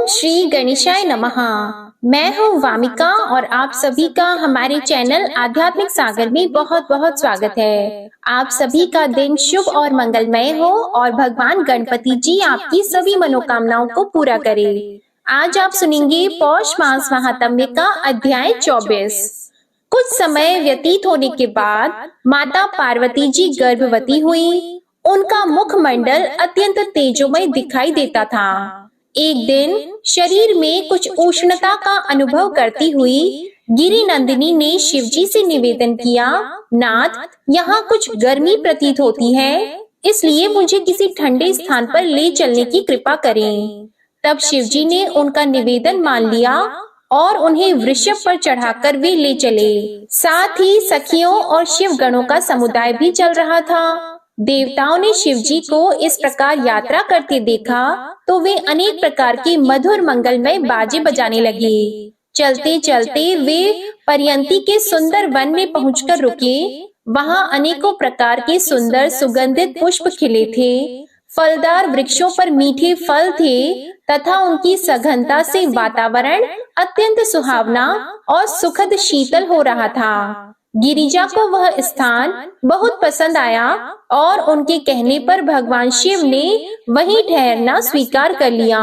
श्री गणेशाय नमः। मैं हूँ वामिका और आप सभी का हमारे चैनल आध्यात्मिक सागर में बहुत बहुत स्वागत है। आप सभी का दिन शुभ और मंगलमय हो और भगवान गणपति जी आपकी सभी मनोकामनाओं को पूरा करे। आज आप सुनेंगे पौष मास महात्म्य का अध्याय 24। कुछ समय व्यतीत होने के बाद माता पार्वती जी गर्भवती हुई। उनका मुखमंडल अत्यंत तेजोमय दिखाई देता था। एक दिन शरीर में कुछ उष्णता का अनुभव करती हुई गिरि नंदिनी ने शिवजी से निवेदन किया, नाथ, यहाँ कुछ गर्मी प्रतीत होती है, इसलिए मुझे किसी ठंडे स्थान पर ले चलने की कृपा करें। तब शिवजी ने उनका निवेदन मान लिया और उन्हें वृषभ पर चढ़ाकर वे ले चले। साथ ही सखियों और शिव गणों का समुदाय भी चल रहा था। देवताओं ने शिवजी को इस प्रकार यात्रा करते देखा तो वे अनेक प्रकार के मधुर मंगलमय बाजे बजाने लगे। चलते चलते वे पर्यंती के सुंदर वन में पहुंचकर रुके। वहां अनेकों प्रकार के सुंदर सुगंधित पुष्प खिले थे। फलदार वृक्षों पर मीठे फल थे तथा उनकी सघनता से वातावरण अत्यंत सुहावना और सुखद शीतल हो रहा था। गिरिजा को वह स्थान बहुत पसंद आया और उनके कहने पर भगवान शिव ने वहीं ठहरना स्वीकार कर लिया।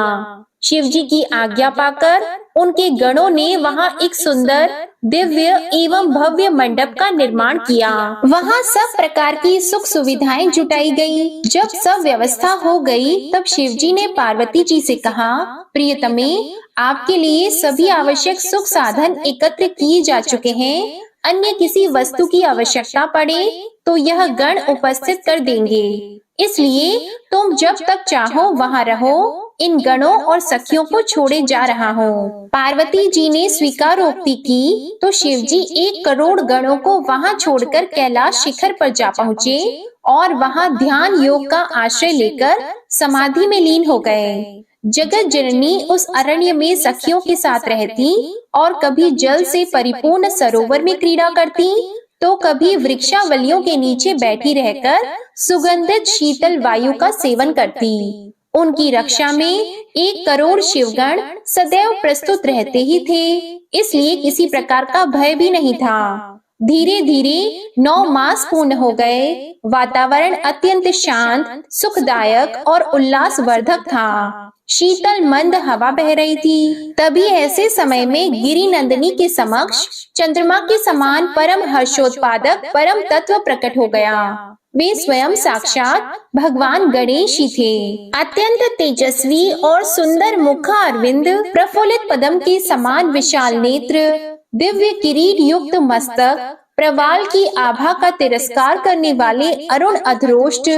शिव जी की आज्ञा पाकर उनके गणों ने वहां एक सुंदर, दिव्य एवं भव्य मंडप का निर्माण किया। वहां सब प्रकार की सुख सुविधाएं जुटाई गई। जब सब व्यवस्था हो गई तब शिव जी ने पार्वती जी से कहा, प्रियतमे, आपके लिए सभी आवश्यक सुख साधन एकत्र किए जा चुके हैं। अन्य किसी वस्तु की आवश्यकता पड़े तो यह गण उपस्थित कर देंगे, इसलिए तुम जब तक चाहो वहां रहो। इन गणों और सखियों को छोड़े जा रहा हूँ। पार्वती जी ने स्वीकारोक्ति की तो शिव जी 1 करोड़ गणों को वहां छोड़कर कैलाश शिखर पर जा पहुँचे और वहां ध्यान योग का आश्रय लेकर समाधि में लीन हो गए। जगत जननी उस अरण्य में सखियों के साथ रहती और कभी जल से परिपूर्ण सरोवर में क्रीड़ा करती तो कभी वृक्षावलियों के नीचे बैठी रहकर सुगंधित शीतल वायु का सेवन करती। उनकी रक्षा में 1 करोड़ शिवगण सदैव प्रस्तुत रहते ही थे, इसलिए किसी प्रकार का भय भी नहीं था। धीरे धीरे 9 मास पूर्ण हो गए। वातावरण अत्यंत शांत, सुखदायक और उल्लासवर्धक था। शीतल मंद हवा बह रही थी। तभी ऐसे समय में गिरि नंदिनी के समक्ष चंद्रमा के समान परम हर्षोत्पादक परम तत्व प्रकट हो गया। वे स्वयं साक्षात भगवान गणेश ही थे। अत्यंत तेजस्वी और सुंदर मुखारविंद, प्रफुल्लित पद्म के समान विशाल नेत्र, दिव्य किरीट युक्त मस्तक, प्रवाल की आभा का तिरस्कार करने वाले अरुण अधरोष्ट,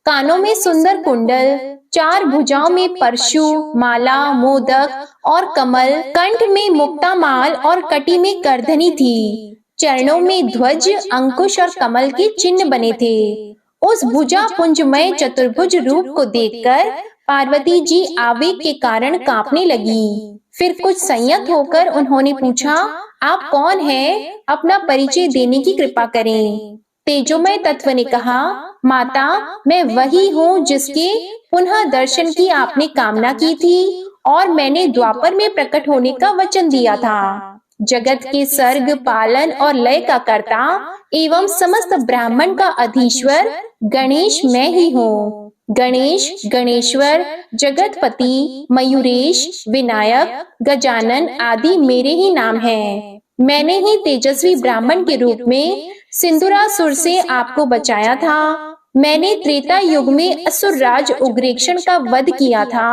कानों में सुंदर कुंडल, 4 भुजाओं में परशु, माला, मोदक और कमल, कंठ में मुक्तामाल और कटी में करधनी थी। चरणों में ध्वज, अंकुश और कमल के चिन्ह बने थे। उस भुजा पुंजमय चतुर्भुज रूप को देखकर पार्वती जी आवेग के कारण कांपने लगी। फिर कुछ संयत होकर उन्होंने पूछा, आप कौन हैं? अपना परिचय देने की कृपा करें। तेजोमय तत्व ने कहा, माता, मैं वही हूँ जिसके पुनः दर्शन की आपने कामना की थी और मैंने द्वापर में प्रकट होने का वचन दिया था। जगत के सर्ग, पालन और लय का कर्ता एवं समस्त ब्राह्मण का अधीश्वर गणेश मैं ही हूँ। गणेश, गणेश्वर, जगतपति, मयूरेश, विनायक, गजानन आदि मेरे ही नाम हैं। मैंने ही तेजस्वी ब्राह्मण के रूप में सिंदूरासुर से आपको बचाया था। मैंने त्रेता युग में असुर राज उग्रेक्षण का वध किया था।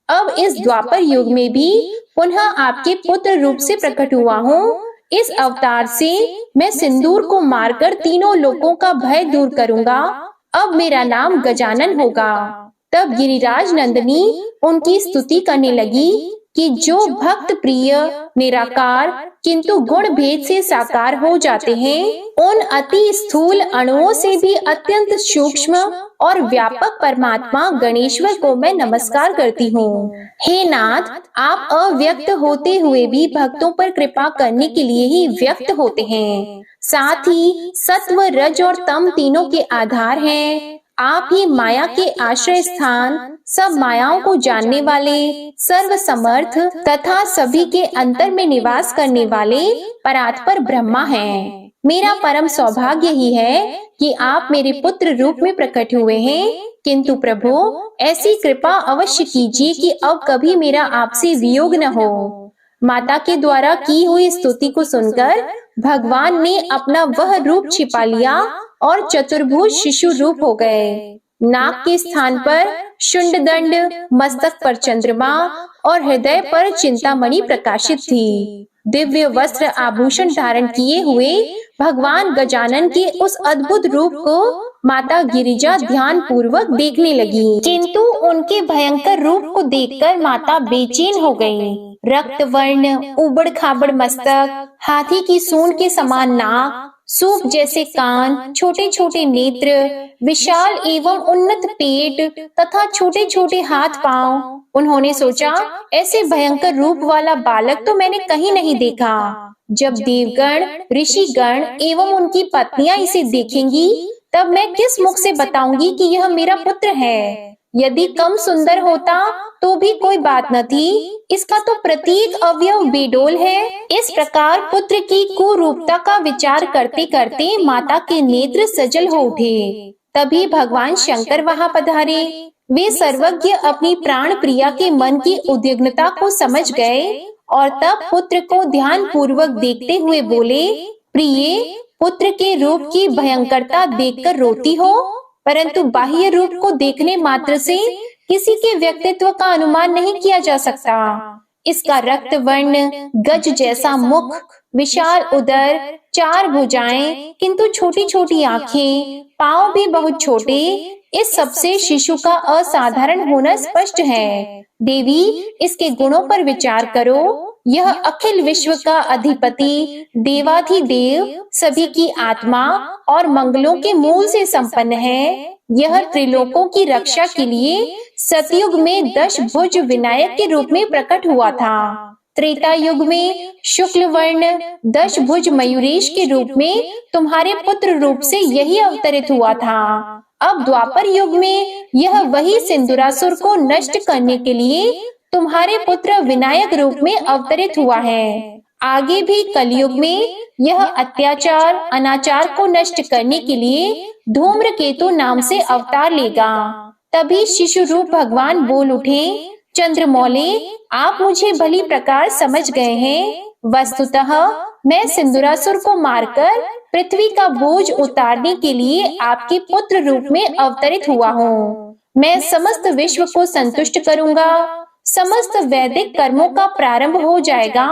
अब इस द्वापर युग में भी पुनः आपके पुत्र रूप से प्रकट हुआ हूँ। इस अवतार से मैं सिंदूर को मारकर तीनों लोकों का भय दूर करूंगा। अब मेरा नाम गजानन होगा। तब गिरिराज नंदिनी उनकी स्तुति करने लगी कि जो भक्त प्रिय, निराकार किंतु गुण भेद से साकार हो जाते हैं, उन अति स्थूल अणुओं से भी अत्यंत सूक्ष्म और व्यापक परमात्मा गणेश्वर को मैं नमस्कार करती हूँ। हे नाथ, आप अव्यक्त होते हुए भी भक्तों पर कृपा करने के लिए ही व्यक्त होते हैं। साथ ही सत्व, रज और तम तीनों के आधार हैं। आप ही माया के आश्रय स्थान, सब मायाओं को जानने वाले, सर्व समर्थ तथा सभी के अंतर में निवास करने वाले परात्पर ब्रह्मा हैं। मेरा परम सौभाग्य ही है कि आप मेरे पुत्र रूप में प्रकट हुए हैं, किंतु प्रभु ऐसी कृपा अवश्य कीजिए कि अब कभी मेरा आपसे वियोग न हो। माता के द्वारा की हुई स्तुति को सुनकर भगवान ने अपना वह रूप छिपा लिया और चतुर्भुज शिशु रूप हो गए। नाक के स्थान पर शुंड दंड, मस्तक पर चंद्रमा और हृदय पर चिंतामणि प्रकाशित थी। दिव्य वस्त्र आभूषण धारण किए हुए भगवान गजानन के उस अद्भुत रूप को माता गिरिजा ध्यान पूर्वक देखने लगी, किंतु उनके भयंकर रूप को देखकर माता बेचैन हो गई। रक्त वर्ण, उबड़ खाबड़ मस्तक, हाथी की सूंड के समान नाक, सूप जैसे कान, छोटे छोटे नेत्र, विशाल एवं उन्नत पेट तथा छोटे छोटे हाथ पांव। उन्होंने सोचा, ऐसे भयंकर रूप वाला बालक तो मैंने कहीं नहीं देखा। जब देवगण, ऋषिगण एवं उनकी पत्नियां इसे देखेंगी, तब मैं किस मुख से बताऊंगी कि यह मेरा पुत्र है। यदि कम सुंदर होता तो भी कोई बात न थी, इसका तो प्रत्येक अवयव बेडोल है। इस प्रकार पुत्र की कुरूपता का विचार करते करते माता के नेत्र सजल हो उठे। तभी भगवान शंकर वहां पधारे। वे सर्वज्ञ अपनी प्राण प्रिया के मन की उद्विग्नता को समझ गए और तब पुत्र को ध्यान पूर्वक देखते हुए बोले, प्रिय, पुत्र के रूप की भयंकरता देखकर रोती हो, परंतु बाह्य रूप को देखने मात्र से किसी के व्यक्तित्व का अनुमान नहीं किया जा सकता। इसका रक्त वर्ण, गज जैसा मुख, विशाल उदर, 4 भुजाएं, किंतु छोटी छोटी आंखें, पांव भी बहुत छोटे, इस सबसे शिशु का असाधारण होना स्पष्ट है। देवी, इसके गुणों पर विचार करो। यह अखिल विश्व का अधिपति, देवाधिदेव, सभी की आत्मा और मंगलों के मूल से संपन्न है। यह त्रिलोकों की रक्षा के लिए सतयुग में 10 भुज विनायक के रूप में प्रकट हुआ था। त्रेता युग में शुक्ल वर्ण 10 भुज मयूरेश के रूप में तुम्हारे पुत्र रूप से यही अवतरित हुआ था। अब द्वापर युग में यह वही सिंदूरासुर को नष्ट करने के लिए तुम्हारे पुत्र विनायक रूप में अवतरित हुआ है। आगे भी कलयुग में यह अत्याचार, अनाचार को नष्ट करने के लिए धूम्रकेतु नाम से अवतार लेगा। तभी शिशु रूप भगवान बोल उठे, चंद्रमौले, आप मुझे भली प्रकार समझ गए हैं। वस्तुतः मैं सिंदूरासुर को मारकर पृथ्वी का बोझ उतारने के लिए आपके पुत्र रूप में अवतरित हुआ हूँ। मैं समस्त विश्व को संतुष्ट करूंगा, समस्त वैदिक कर्मों का प्रारंभ हो जाएगा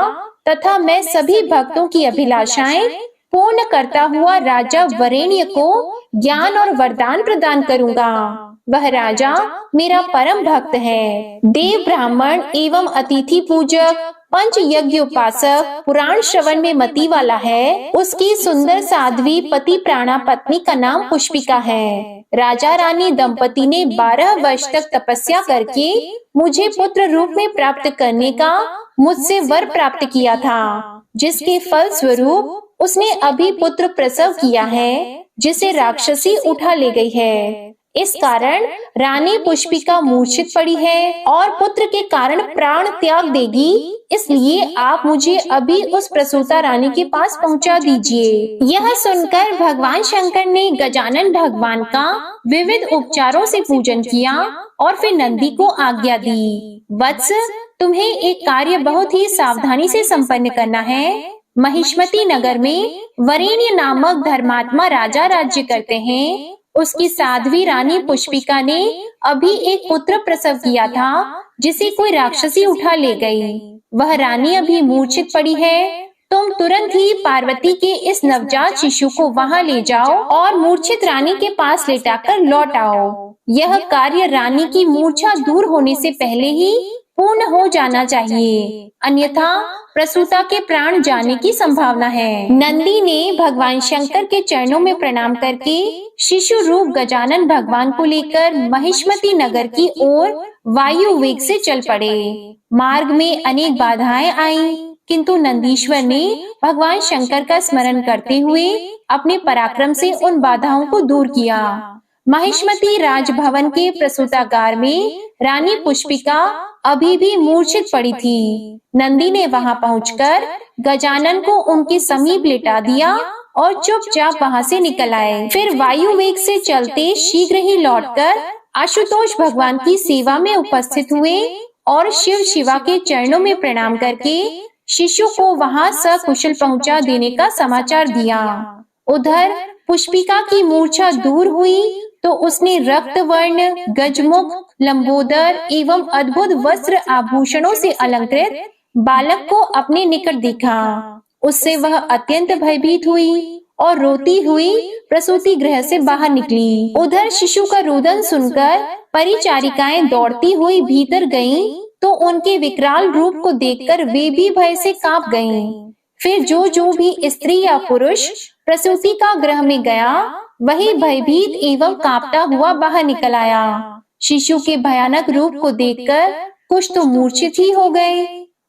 तथा मैं सभी भक्तों की अभिलाषाएं पूर्ण करता हुआ राजा वरेण्य को ज्ञान और वरदान प्रदान करूंगा। वह राजा मेरा परम भक्त है। देव, ब्राह्मण एवं अतिथि पूजक, पंच यज्ञ उपासक, पुराण श्रवण में मति वाला है। उसकी सुंदर साध्वी पति प्राणा पत्नी का नाम पुष्पिका है। राजा रानी दंपति ने 12 वर्ष तक तपस्या करके मुझे पुत्र रूप में प्राप्त करने का मुझसे वर प्राप्त किया था, जिसके फल स्वरूप उसने अभी पुत्र प्रसव किया है, जिसे राक्षसी उठा ले गई है। इस कारण रानी पुष्पिका मूर्छित पड़ी है और पुत्र के कारण प्राण त्याग देगी। इसलिए आप मुझे अभी उस प्रसूता रानी के पास पहुंचा दीजिए। यह सुनकर भगवान शंकर ने गजानन भगवान का विविध उपचारों से पूजन किया और फिर नंदी को आज्ञा दी, वत्स, तुम्हें एक कार्य बहुत ही सावधानी से संपन्न करना है। महिष्मती नगर में वरेण्य नामक धर्मात्मा राजा राज्य करते हैं। उसकी साध्वी रानी पुष्पिका ने अभी एक पुत्र प्रसव किया था, जिसे कोई राक्षसी उठा ले गई। वह रानी अभी मूर्छित पड़ी है। तुम तुरंत ही पार्वती के इस नवजात शिशु को वहां ले जाओ और मूर्छित रानी के पास लेटाकर लौट आओ। यह कार्य रानी की मूर्छा दूर होने से पहले ही पूर्ण हो जाना चाहिए, अन्यथा प्रसूता के प्राण जाने की संभावना है। नंदी ने भगवान शंकर के चरणों में प्रणाम करके शिशु रूप गजानन भगवान को लेकर महिष्मती नगर की ओर वायु वेग से चल पड़े। मार्ग में अनेक बाधाएं आईं, किंतु नंदीश्वर ने भगवान शंकर का स्मरण करते हुए अपने पराक्रम से उन बाधाओं को दूर किया। महिष्मती राजभवन के प्रसूतागार में रानी पुष्पिका अभी भी मूर्छित पड़ी थी। नंदी ने वहां पहुंचकर गजानन को उनके समीप लिटा दिया और चुपचाप वहां से निकल आए। फिर वायु वेग से चलते शीघ्र ही लौटकर आशुतोष भगवान की सेवा में उपस्थित हुए और शिव शिवा के चरणों में प्रणाम करके शिशु को वहां सकुशल पहुंचा देने का समाचार दिया। उधर पुष्पिका की मूर्छा दूर हुई तो उसने रक्त वर्ण, गजमुख, लंबोदर एवं अद्भुत वस्त्र आभूषणों से अलंकृत बालक को अपने निकट देखा। उससे वह अत्यंत भयभीत हुई और रोती हुई प्रसूति गृह से बाहर निकली। उधर शिशु का रोदन सुनकर परिचारिकाएं दौड़ती हुई भीतर गईं, तो उनके विकराल रूप को देखकर वे भी भय से कांप गईं। फिर जो भी स्त्री या पुरुष प्रसूति का गृह में गया, वही भयभीत एवं कांपता हुआ बाहर निकल आया। शिशु के भयानक रूप को देखकर कुछ तो मूर्छित ही हो गए।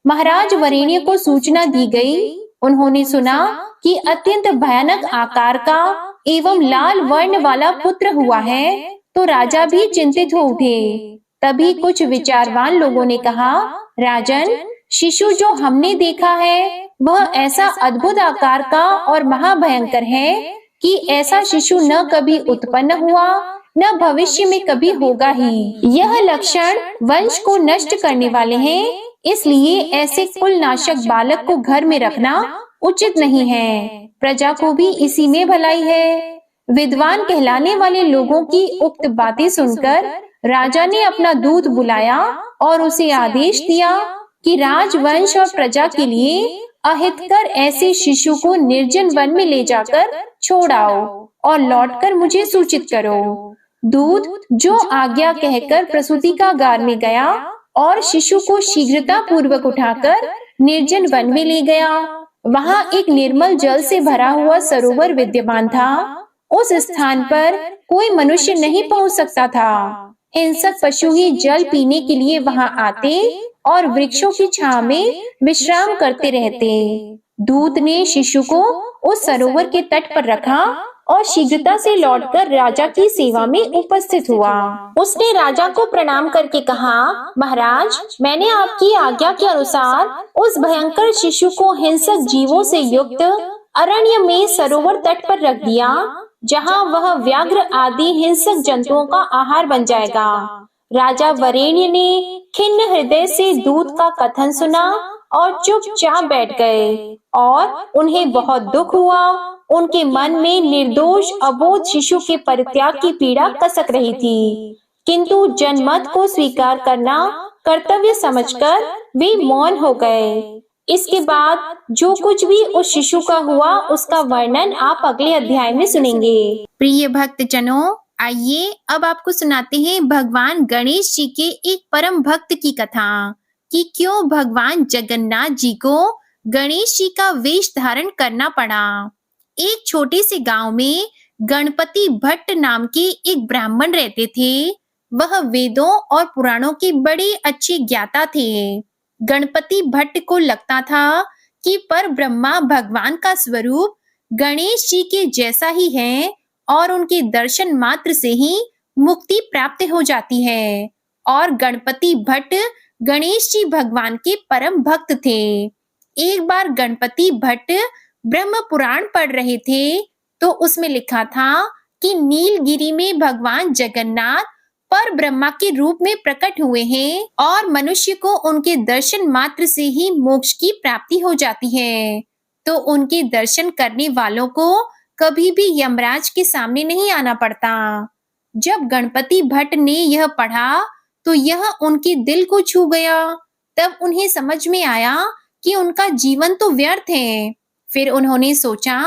महाराज वरेण्य को सूचना दी गई। उन्होंने सुना कि अत्यंत भयानक आकार का एवं लाल वर्ण वाला पुत्र हुआ है, तो राजा भी चिंतित हो उठे। तभी कुछ विचारवान लोगों ने कहा, राजन, शिशु जो हमने देखा है वह ऐसा अद्भुत आकार का और महाभयंकर है कि ऐसा शिशु न कभी उत्पन्न हुआ न भविष्य में कभी होगा ही। यह लक्षण वंश को नष्ट करने वाले हैं, इसलिए ऐसे कुलनाशक बालक को घर में रखना उचित नहीं है। प्रजा को भी इसी में भलाई है। विद्वान कहलाने वाले लोगों की उक्त बातें सुनकर राजा ने अपना दूत बुलाया और उसे आदेश दिया कि राजवंश और प्रजा के लिए अहितकर ऐसे शिशु को निर्जन वन में ले जाकर छोड़ आओ और लौटकर मुझे सूचित करो। दूत जो आज्ञा कहकर प्रसूतिकागार में गया और शिशु को शीघ्रता पूर्वक उठाकर निर्जन वन में ले गया। वहां एक निर्मल जल से भरा हुआ सरोवर विद्यमान था। उस स्थान पर कोई मनुष्य नहीं पहुंच सकता था। हिंसक पशु ही जल पीने के लिए वहां आते और वृक्षों की छांव में विश्राम करते रहते। दूत ने शिशु को उस सरोवर के तट पर रखा और शीघ्रता से लौटकर राजा की सेवा में उपस्थित हुआ। उसने राजा को प्रणाम करके कहा, महाराज, मैंने आपकी आज्ञा के अनुसार उस भयंकर शिशु को हिंसक जीवों से युक्त अरण्य में सरोवर तट पर रख दिया, जहां वह व्याघ्र आदि हिंसक जंतुओं का आहार बन जाएगा। राजा वरेण्य ने खिन्न हृदय से दूत का कथन सुना और चुपचाप बैठ गए और उन्हें बहुत दुख हुआ। उनके मन में निर्दोष अबोध शिशु के परित्याग की पीड़ा कसक रही थी, किंतु जनमत को स्वीकार करना कर्तव्य समझकर वे मौन हो गए। इसके बाद जो कुछ भी उस शिशु का हुआ उसका वर्णन आप अगले अध्याय में सुनेंगे। प्रिय भक्तजनों, आइए अब आपको सुनाते हैं भगवान गणेश जी के एक परम भक्त की कथा कि क्यों भगवान जगन्नाथ जी को गणेश जी का वेश धारण करना पड़ा। एक छोटे से गांव में गणपति भट्ट नाम के एक ब्राह्मण रहते थे। वह वेदों और पुराणों के बड़े अच्छे ज्ञाता थे। गणपति भट्ट को लगता था कि पर ब्रह्मा भगवान का स्वरूप गणेश जी के जैसा ही है और उनके दर्शन मात्र से ही मुक्ति प्राप्त हो जाती है। और गणपति भट्ट गणेश जी भगवान के परम भक्त थे। एक बार गणपति भट्ट ब्रह्म पुराण पढ़ रहे थे तो उसमें लिखा था कि नीलगिरी में भगवान जगन्नाथ पर ब्रह्मा के रूप में प्रकट हुए हैं और मनुष्य को उनके दर्शन मात्र से ही मोक्ष की प्राप्ति हो जाती है। तो उनके दर्शन करने वालों को कभी भी यमराज के सामने नहीं आना पड़ता। जब गणपति भट्ट ने यह पढ़ा तो यह उनके दिल को छू गया। तब उन्हें समझ में आया कि उनका जीवन तो व्यर्थ है। फिर उन्होंने सोचा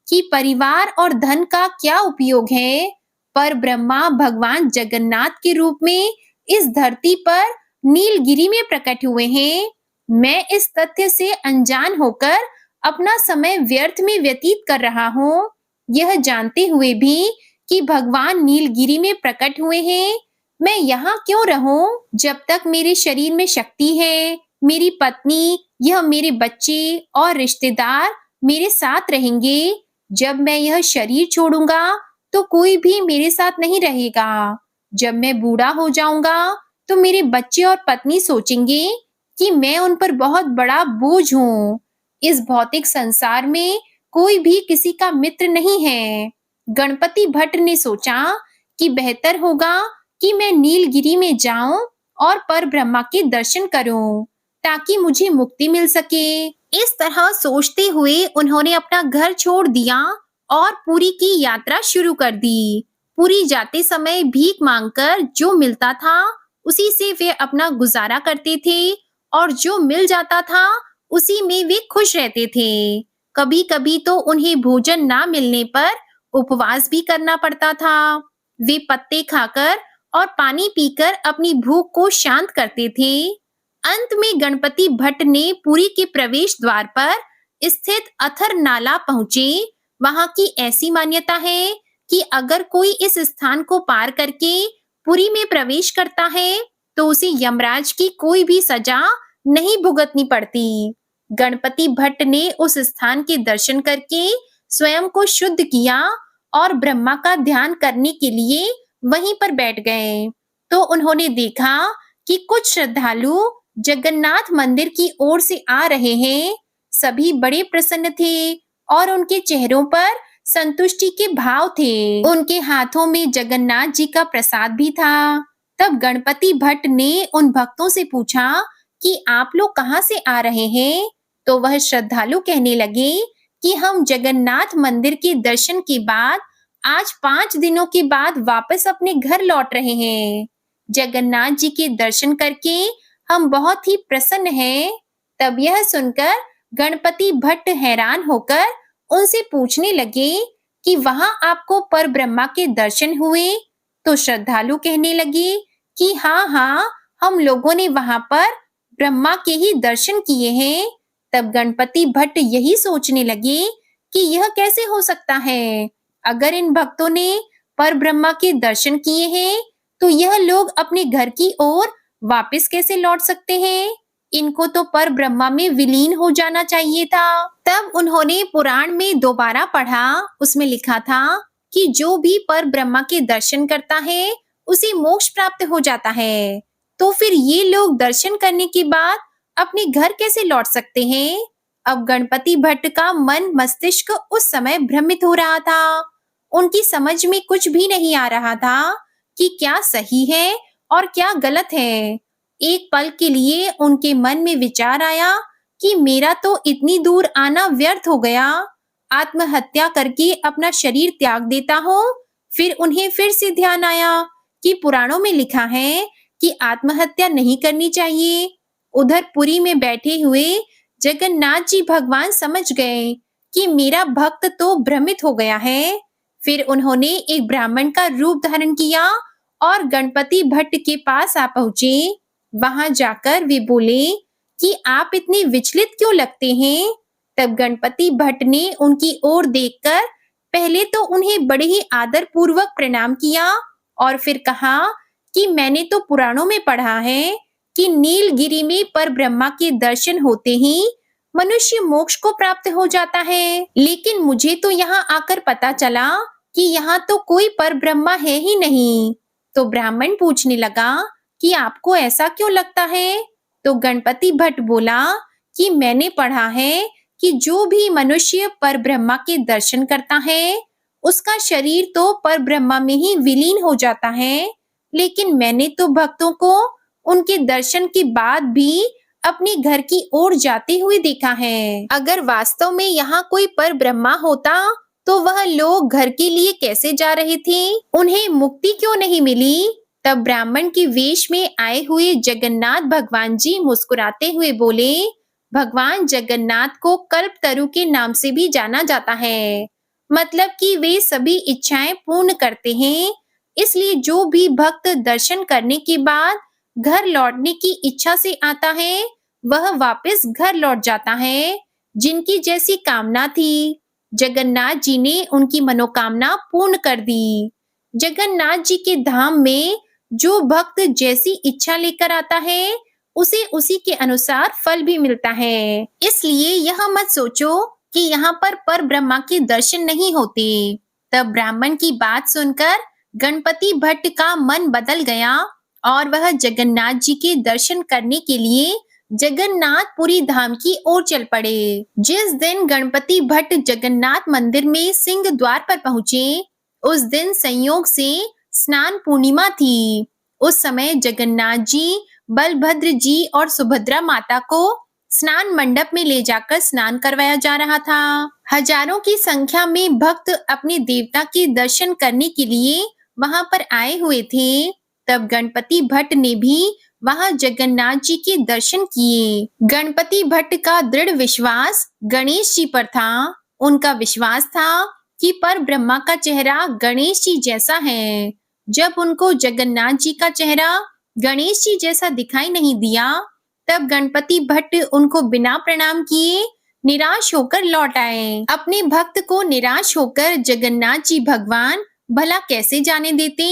कि परिवार और धन का क्या उपयोग है, पर ब्रह्मा भगवान जगन्नाथ के रूप में इस धरती पर नीलगिरी में प्रकट हुए हैं। मैं इस तथ्य से अनजान होकर अपना समय व्यर्थ में व्यतीत कर रहा हूँ, यह जानते हुए भी कि भगवान नीलगिरी में प्रकट हुए हैं। मैं यहाँ क्यों रहूं? जब तक मेरे शरीर में शक्ति है, मेरी पत्नी, यह मेरे बच्चे और रिश्तेदार मेरे साथ रहेंगे। जब मैं यह शरीर छोड़ूंगा तो कोई भी मेरे साथ नहीं रहेगा। जब मैं बूढ़ा हो जाऊंगा तो मेरे बच्चे और पत्नी सोचेंगे कि मैं उन पर बहुत बड़ा बोझ हूँ। इस भौतिक संसार में कोई भी किसी का मित्र नहीं है। गणपति भट्ट ने सोचा कि बेहतर होगा कि मैं नीलगिरी में जाऊं और परब्रह्मा के दर्शन करूं ताकि मुझे मुक्ति मिल सके। इस तरह सोचते हुए उन्होंने अपना घर छोड़ दिया और पुरी की यात्रा शुरू कर दी। पुरी जाते समय भीख मांगकर जो मिलता था उसी से वे अपना गुजारा करते थे और जो मिल जाता था उसी में वे खुश रहते थे। कभी-कभी तो उन्हें भोजन ना मिलने पर उपवास भी करना पड़ता था। वे पत्ते खाकर और पानी पीकर अपनी भूख को शांत करते थे। अंत में गणपति भट्ट ने पुरी के प्रवेश द्वार पर स्थित अथर नाला पहुंचे। वहां की ऐसी मान्यता है कि अगर कोई इस स्थान को पार करके पुरी में प्रवेश करता है तो उसे यमराज की कोई भी सजा नहीं भुगतनी पड़ती। गणपति भट्ट ने उस स्थान के दर्शन करके स्वयं को शुद्ध किया और ब्रह्मा का ध्यान करने के लिए वहीं पर बैठ गए। तो उन्होंने देखा कि कुछ श्रद्धालु जगन्नाथ मंदिर की ओर से आ रहे हैं। सभी बड़े प्रसन्न थे और उनके चेहरों पर संतुष्टि के भाव थे। उनके हाथों में जगन्नाथ जी का प्रसाद भी था। तब गणपति भट्ट ने उन भक्तों से पूछा कि आप लोग कहाँ से आ रहे हैं? तो वह श्रद्धालु कहने लगे कि हम जगन्नाथ मंदिर के दर्शन के बाद आज 5 दिनों के बाद वापस अपने घर लौट रहे हैं। जगन्नाथ जी के दर्शन करके हम बहुत ही प्रसन्न हैं। तब यह सुनकर गणपति भट्ट हैरान होकर उनसे पूछने लगे कि वहां आपको परब्रह्मा के दर्शन हुए? तो श्रद्धालु कहने लगे कि हाँ, हम लोगों ने वहां पर ब्रह्मा के ही दर्शन किए हैं। तब गणपति भट्ट यही सोचने लगे कि यह कैसे हो सकता है? अगर इन भक्तों ने परब्रह्मा के दर्शन किए हैं तो यह लोग अपने घर की ओर वापस कैसे लौट सकते हैं? इनको तो परब्रह्मा में विलीन हो जाना चाहिए था। तब उन्होंने पुराण में दोबारा पढ़ा। उसमें लिखा था कि जो भी परब्रह्मा के दर्शन करता है उसे मोक्ष प्राप्त हो जाता है। तो फिर ये लोग दर्शन करने के बाद अपने घर कैसे लौट सकते हैं? अब गणपति भट्ट का मन मस्तिष्क उस समय भ्रमित हो रहा था। उनकी समझ में कुछ भी नहीं आ रहा था कि क्या सही है और क्या गलत है। एक पल के लिए उनके मन में विचार आया कि मेरा तो इतनी दूर आना व्यर्थ हो गया। आत्महत्या करके अपना शरीर त्याग देता हूँ। फिर उन्हें फिर से ध्यान आया कि पुराणों में लिखा है कि आत्महत्या नहीं करनी चाहिए। उधर पुरी में बैठे हुए जगन्नाथ जी भगवान समझ गए कि मेरा भक्त तो भ्रमित हो गया है। फिर उन्होंने एक ब्राह्मण का रूप धारण किया और गणपति भट्ट के पास आ पहुंचे। वहां जाकर वे बोले कि आप इतने विचलित क्यों लगते हैं? तब गणपति भट्ट ने उनकी ओर देखकर पहले तो उन्हें बड़े ही आदर पूर्वक प्रणाम किया और फिर कहा कि मैंने तो पुराणों में पढ़ा है कि नीलगिरी में परब्रह्मा के दर्शन होते ही मनुष्य मोक्ष को प्राप्त हो जाता है। लेकिन मुझे तो यहाँ आकर पता चला कि यहाँ तो कोई परब्रह्मा है ही नहीं। तो ब्राह्मण पूछने लगा कि आपको ऐसा क्यों लगता है? तो गणपति भट्ट बोला कि मैंने पढ़ा है कि जो भी मनुष्य परब्रह्मा के दर्शन करता है उसका शरीर तो परब्रह्मा में ही विलीन हो जाता है। लेकिन मैंने तो भक्तों को उनके दर्शन के बाद भी अपने घर की ओर जाते हुए देखा है। अगर वास्तव में यहाँ कोई परब्रह्मा होता तो वह लोग घर के लिए कैसे जा रहे थे? उन्हें मुक्ति क्यों नहीं मिली? तब ब्राह्मण के वेश में आए हुए जगन्नाथ भगवान जी मुस्कुराते हुए बोले, भगवान जगन्नाथ को कल्पतरु के नाम से भी जाना जाता है। मतलब कि वे सभी इच्छाएं पूर्ण करते हैं। इसलिए जो भी भक्त दर्शन करने के बाद घर लौटने की इच्छा से आता है वह वापस घर लौट जाता है। जिनकी जैसी कामना थी जगन्नाथ जी ने उनकी मनोकामना पूर्ण कर दी। जगन्नाथ जी के धाम में जो भक्त जैसी इच्छा लेकर आता है उसे उसी के अनुसार फल भी मिलता है। इसलिए यह मत सोचो कि यहाँ पर परब्रह्मा के दर्शन नहीं होते। तब ब्राह्मण की बात सुनकर गणपति भट्ट का मन बदल गया और वह जगन्नाथ जी के दर्शन करने के लिए जगन्नाथपुरी धाम की ओर चल पड़े। जिस दिन गणपति भट्ट जगन्नाथ मंदिर में सिंह द्वार पर पहुंचे, उस दिन संयोग से स्नान पूर्णिमा थी। उस समय जगन्नाथ जी, बलभद्र जी और सुभद्रा माता को स्नान मंडप में ले जाकर स्नान करवाया जा रहा था। हजारों की संख्या में भक्त अपने देवता के दर्शन करने के लिए वहां पर आए हुए थे। तब गणपति भट्ट ने भी वहां जगन्नाथ जी के दर्शन किए। गणपति भट्ट का दृढ़ विश्वास गणेश जी पर था। उनका विश्वास था कि पर ब्रह्मा का चेहरा गणेश जी जैसा है। जब उनको जगन्नाथ जी का चेहरा गणेश जी जैसा दिखाई नहीं दिया, तब गणपति भट्ट उनको बिना प्रणाम किए निराश होकर लौट आए। अपने भक्त को निराश होकर जगन्नाथ जी भगवान भला कैसे जाने देते।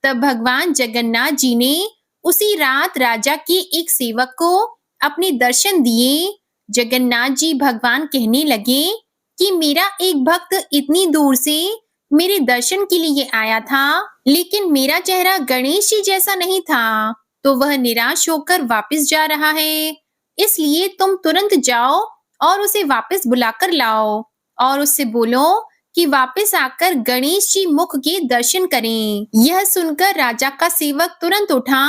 तब भगवान जगन्नाथ जी ने उसी रात राजा के एक सेवक को अपने दर्शन दिए। जगन्नाथ जी भगवान कहने लगे कि मेरा एक भक्त इतनी दूर से मेरे दर्शन के लिए आया था, लेकिन मेरा चेहरा गणेश जी जैसा नहीं था, तो वह निराश होकर वापस जा रहा है। इसलिए तुम तुरंत जाओ और उसे वापस बुलाकर लाओ और उससे बोलो कि वापस आकर गणेश जी मुख के दर्शन करें। यह सुनकर राजा का सेवक तुरंत उठा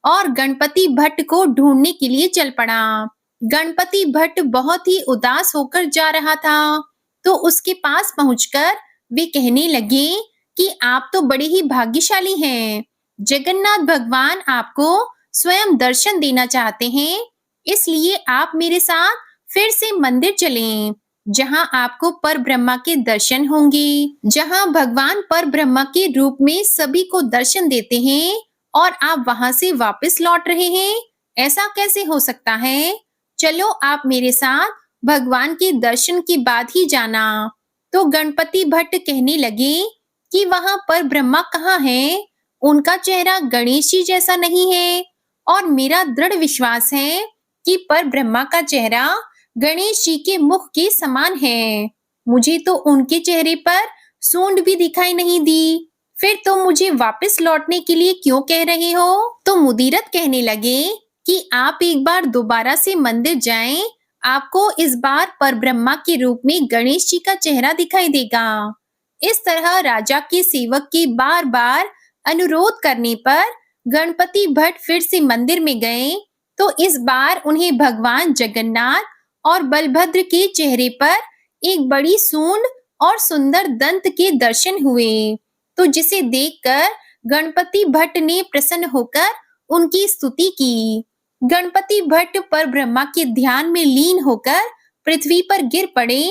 और गणपति भट्ट को ढूंढने के लिए चल पड़ा। गणपति भट्ट बहुत ही उदास होकर जा रहा था, तो उसके पास पहुंचकर वे कहने लगे कि आप तो बड़े ही भाग्यशाली हैं। जगन्नाथ भगवान आपको स्वयं दर्शन देना चाहते हैं, इसलिए आप मेरे साथ फिर से मंदिर चलें, जहां आपको पर ब्रह्मा के दर्शन होंगे, जहां भगवान पर ब्रह्मा के रूप में सभी को दर्शन देते हैं और आप वहां से वापस लौट रहे हैं। ऐसा कैसे हो सकता है? चलो आप मेरे साथ भगवान के दर्शन के बाद ही जाना। तो गणपति भट्ट कहने लगे कि वहां पर ब्रह्मा कहाँ है? उनका चेहरा गणेश जी जैसा नहीं है और मेरा दृढ़ विश्वास है कि पर ब्रह्मा का चेहरा गणेश जी के मुख के समान है। मुझे तो उनके चेहरे पर सूंड भी दिखाई नहीं दी। फिर तुम मुझे वापस लौटने के लिए क्यों कह रहे हो? तो मुदीरत कहने लगे कि आप एक बार दोबारा से मंदिर जाएं, आपको इस बार परब्रह्मा के रूप में गणेश जी का चेहरा दिखाई देगा। इस तरह राजा के सेवक के बार बार अनुरोध करने पर गणपति भट्ट फिर से मंदिर में गए, तो इस बार उन्हें भगवान जगन्नाथ और बलभद्र के चेहरे पर एक बड़ी सूंड और सुंदर दंत के दर्शन हुए। तो जिसे देखकर गणपति भट्ट ने प्रसन्न होकर उनकी स्तुति की। गणपति भट्ट परब्रह्मा के ध्यान में लीन होकर पृथ्वी पर गिर पड़े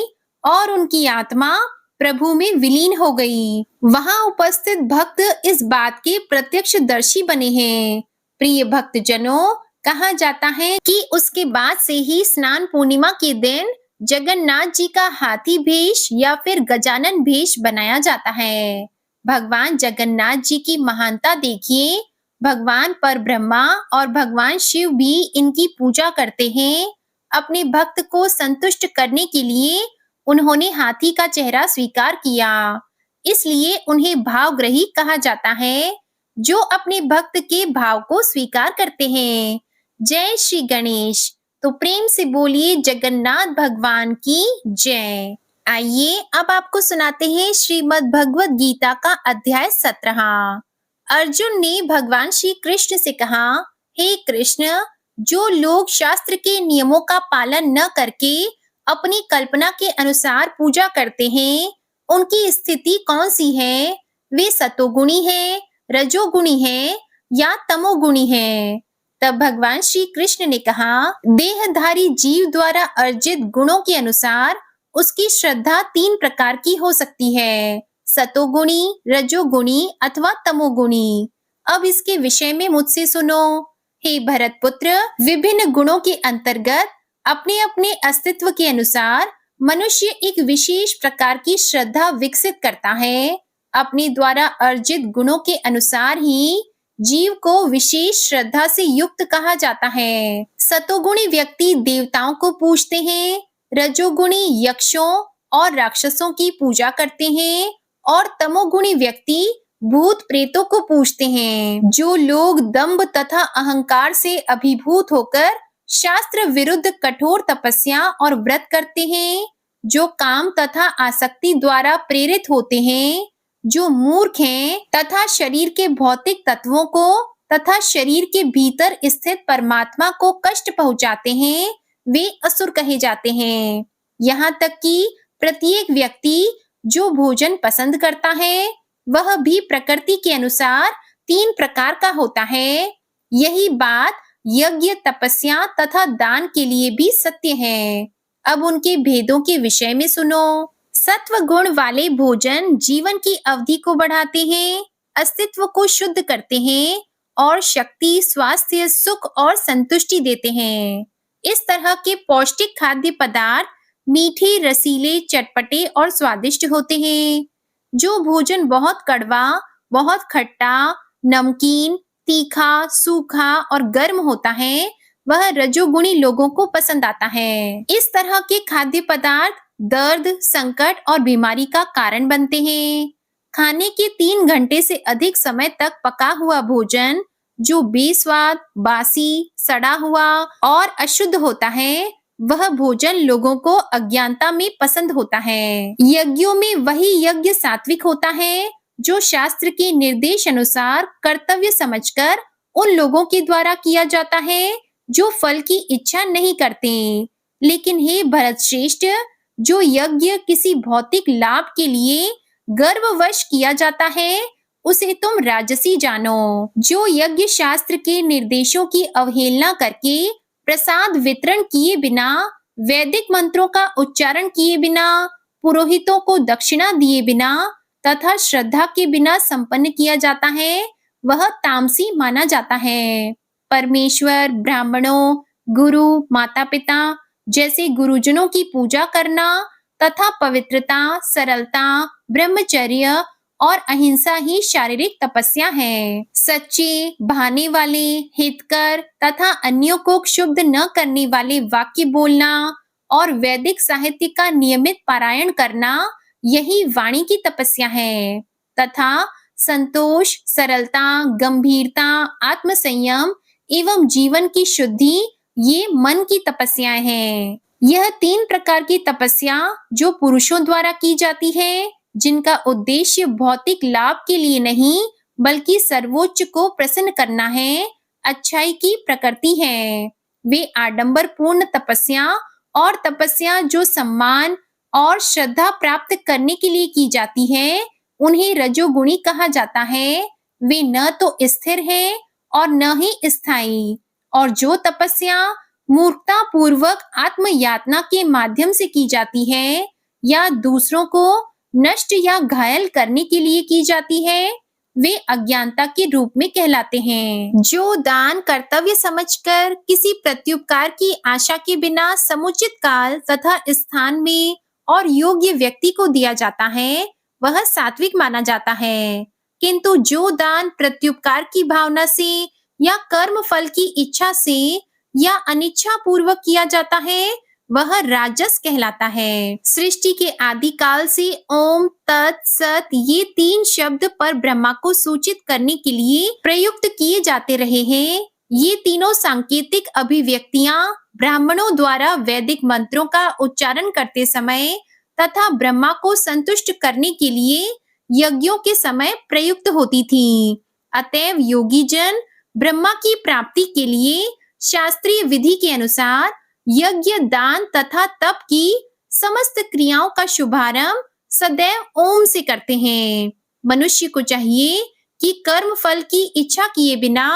और उनकी आत्मा प्रभु में विलीन हो गई। वहां उपस्थित भक्त इस बात के प्रत्यक्षदर्शी बने हैं। प्रिय भक्तजनों, कहा जाता है कि उसके बाद से ही स्नान पूर्णिमा के दिन जगन्नाथ जी का हाथी भेष या फिर गजानन भेष बनाया जाता है। भगवान जगन्नाथ जी की महानता देखिए। भगवान परब्रह्मा और भगवान शिव भी इनकी पूजा करते हैं। अपने भक्त को संतुष्ट करने के लिए उन्होंने हाथी का चेहरा स्वीकार किया, इसलिए उन्हें भावग्रही कहा जाता है, जो अपने भक्त के भाव को स्वीकार करते हैं। जय श्री गणेश। तो प्रेम से बोलिए जगन्नाथ भगवान की जय। आइए अब आपको सुनाते हैं श्रीमद् भगवद गीता का अध्याय 17। अर्जुन ने भगवान श्री कृष्ण से कहा, हे कृष्ण, जो लोग शास्त्र के नियमों का पालन न करके अपनी कल्पना के अनुसार पूजा करते हैं, उनकी स्थिति कौन सी है? वे सतोगुणी हैं, रजोगुणी हैं या तमोगुणी हैं? तब भगवान श्री कृष्ण ने कहा, देहधारी जीव द्वारा अर्जित गुणों के अनुसार उसकी श्रद्धा 3 प्रकार की हो सकती है, सतोगुणी, रजोगुणी अथवा तमोगुणी। अब इसके विषय में मुझसे सुनो। हे भरत पुत्र, विभिन्न गुणों के अंतर्गत अपने अपने अस्तित्व के अनुसार मनुष्य एक विशेष प्रकार की श्रद्धा विकसित करता है। अपने द्वारा अर्जित गुणों के अनुसार ही जीव को विशेष श्रद्धा से युक्त कहा जाता है। सतोगुणी व्यक्ति देवताओं को पूजते हैं, रजोगुणी यक्षों और राक्षसों की पूजा करते हैं और तमोगुणी व्यक्ति भूत प्रेतों को पूजते हैं। जो लोग दंभ तथा अहंकार से अभिभूत होकर शास्त्र विरुद्ध कठोर तपस्या और व्रत करते हैं, जो काम तथा आसक्ति द्वारा प्रेरित होते हैं, जो मूर्ख हैं तथा शरीर के भौतिक तत्वों को तथा शरीर के भीतर स्थित परमात्मा को कष्ट पहुंचाते हैं, वे असुर कहे जाते हैं। यहाँ तक कि प्रत्येक व्यक्ति जो भोजन पसंद करता है वह भी प्रकृति के अनुसार 3 प्रकार का होता है। यही बात यज्ञ, तपस्या तथा दान के लिए भी सत्य है। अब उनके भेदों के विषय में सुनो। सत्व गुण वाले भोजन जीवन की अवधि को बढ़ाते हैं, अस्तित्व को शुद्ध करते हैं और शक्ति, स्वास्थ्य, सुख और संतुष्टि देते हैं। इस तरह के पौष्टिक खाद्य पदार्थ मीठे, रसीले, चटपटे और स्वादिष्ट होते हैं। जो भोजन बहुत कड़वा, बहुत खट्टा, नमकीन, तीखा, सूखा और गर्म होता है, वह रजोगुणी लोगों को पसंद आता है। इस तरह के खाद्य पदार्थ दर्द, संकट और बीमारी का कारण बनते हैं। खाने के 3 घंटे से अधिक समय तक पका हुआ भोजन जो बेस्वाद, बासी, सड़ा हुआ और अशुद्ध होता है, वह भोजन लोगों को अज्ञानता में पसंद होता है। यज्ञों में वही यज्ञ सात्विक होता है जो शास्त्र के निर्देश अनुसार कर्तव्य समझकर उन लोगों के द्वारा किया जाता है जो फल की इच्छा नहीं करते। लेकिन हे भरत श्रेष्ठ, जो यज्ञ किसी भौतिक लाभ के लिए गर्ववश किया जाता है, उसे तुम राजसी जानो। जो यज्ञ शास्त्र के निर्देशों की अवहेलना करके प्रसाद वितरण किए बिना, वैदिक मंत्रों का उच्चारण किए बिना, पुरोहितों को दक्षिणा दिए बिना तथा श्रद्धा के बिना संपन्न किया जाता है, वह तामसी माना जाता है। परमेश्वर, ब्राह्मणों, गुरु, माता-पिता जैसे गुरुजनों की पूजा करना तथा पवित्रता, सरलता, ब्रह्मचर्य और अहिंसा ही शारीरिक तपस्या है। सच्चे, बहाने वाले, हितकर तथा अन्यों को क्षुब्ध न करने वाले वाक्य बोलना और वैदिक साहित्य का नियमित पारायण करना, यही वाणी की तपस्या है। तथा संतोष, सरलता, गंभीरता, आत्मसंयम एवं जीवन की शुद्धि, ये मन की तपस्याएं हैं। यह 3 प्रकार की तपस्या जो पुरुषों द्वारा की जाती है, जिनका उद्देश्य भौतिक लाभ के लिए नहीं बल्कि सर्वोच्च को प्रसन्न करना है, अच्छाई की प्रकृति है। वे आडंबर पूर्ण तपस्या और तपस्या जो सम्मान और श्रद्धा प्राप्त करने के लिए की जाती है, उन्हें रजोगुणी कहा जाता है। वे न तो स्थिर है और न ही स्थायी। और जो तपस्या मूर्खता पूर्वक आत्म यातना के माध्यम से की जाती है या दूसरों को नष्ट या घायल करने के लिए की जाती है, वे अज्ञानता के रूप में कहलाते हैं। जो दान कर्तव्य समझकर किसी प्रत्युपकार की आशा के बिना समुचित काल तथा स्थान में और योग्य व्यक्ति को दिया जाता है, वह सात्विक माना जाता है। किंतु जो दान प्रत्युपकार की भावना से या कर्म फल की इच्छा से या अनिच्छा पूर्वक किया जाता है, वह राजस कहलाता है। सृष्टि के आदि काल से ओम, तत्, सत ये 3 शब्द पर ब्रह्मा को सूचित करने के लिए प्रयुक्त किए जाते रहे हैं। ये तीनों सांकेतिक अभिव्यक्तियां ब्राह्मणों द्वारा वैदिक मंत्रों का उच्चारण करते समय तथा ब्रह्मा को संतुष्ट करने के लिए यज्ञों के समय प्रयुक्त होती थी। अतएव योगी जन ब्रह्मा की प्राप्ति के लिए शास्त्रीय विधि के अनुसार यज्ञ, दान तथा तप की समस्त क्रियाओं का शुभारंभ सदैव ओम से करते हैं। मनुष्य को चाहिए कि कर्म फल की इच्छा किए बिना